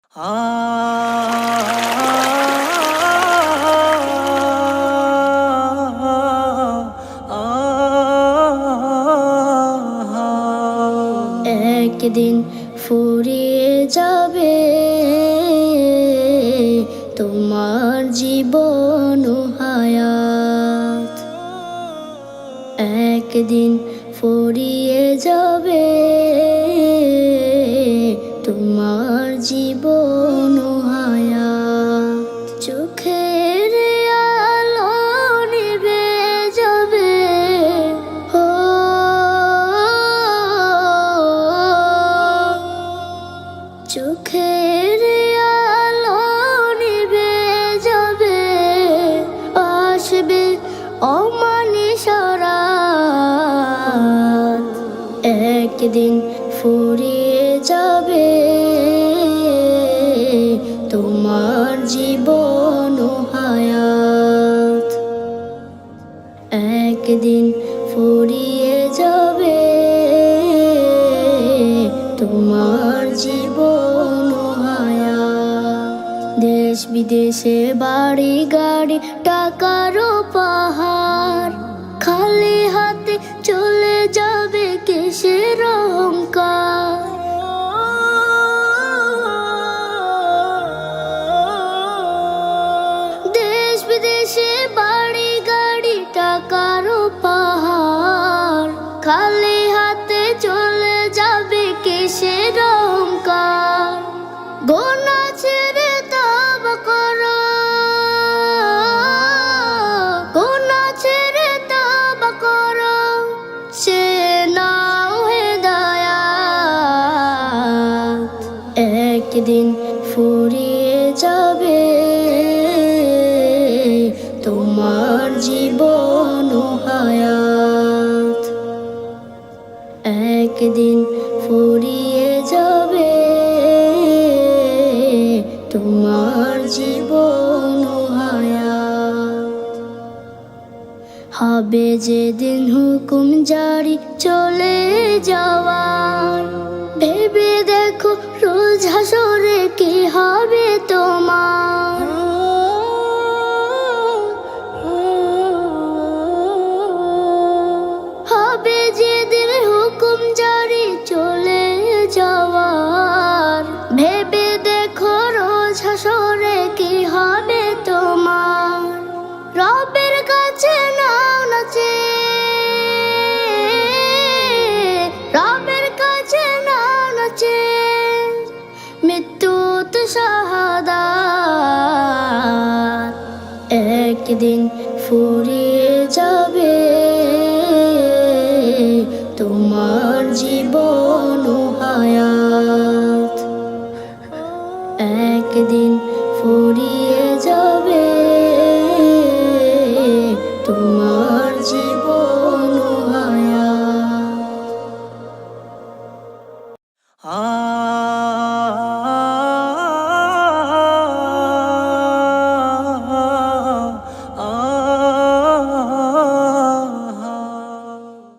একদিন ফুরিয়ে যাবে তোমার জীবন ও হায়াত। একদিন ফুরিয়ে যাবে তোমার জীবন ও হায়াত। চোখের আলো নিভে যাবে, চোখের আলো নিভে যাবে, আসবে অমানিসা রাত। একদিন ফুরিয়ে যাবে তোমার জীবন ও হায়াত। একদিন ফুরিয়ে যাবে তোমার জীবন ও হায়াত। দেশ বিদেশে বাড়ি গাড়ি টাকারও পাহাড়, খালি হাতে চলে যাবে কিসের অহংকার। দেশ বিদেশে বাড়ি গাড়ি টাকারও পাহাড়, খালি হাতে চলে যাবে কিসের অহংকার। গোনা ছেড়ে তওবা করো, গোনা ছেড়ে তওবা করো, সে নাও হেদায়াত। একদিন ফুরিয়ে যাবে তোমার জীবন ও হায়াত। একদিন ফুরিয়ে যাবে তোমার জীবন ও হায়াত। হবে যেদিন হুকুম জারি চলে যাওয়ার, ভেবে দেখো রোজ হাসরে কি হবে তোমার। হবে যেদিন হুকুম জারি চলে যাওয়ার, ভেবে দেখো রোজ হাসরে কি হবে তোমার। রবের কাছে নাও নাচে, রবের কাছে নাও নাচে, মৃত্যু তো শাহাদাত। একদিন ফুরিয়ে যাবে তোমার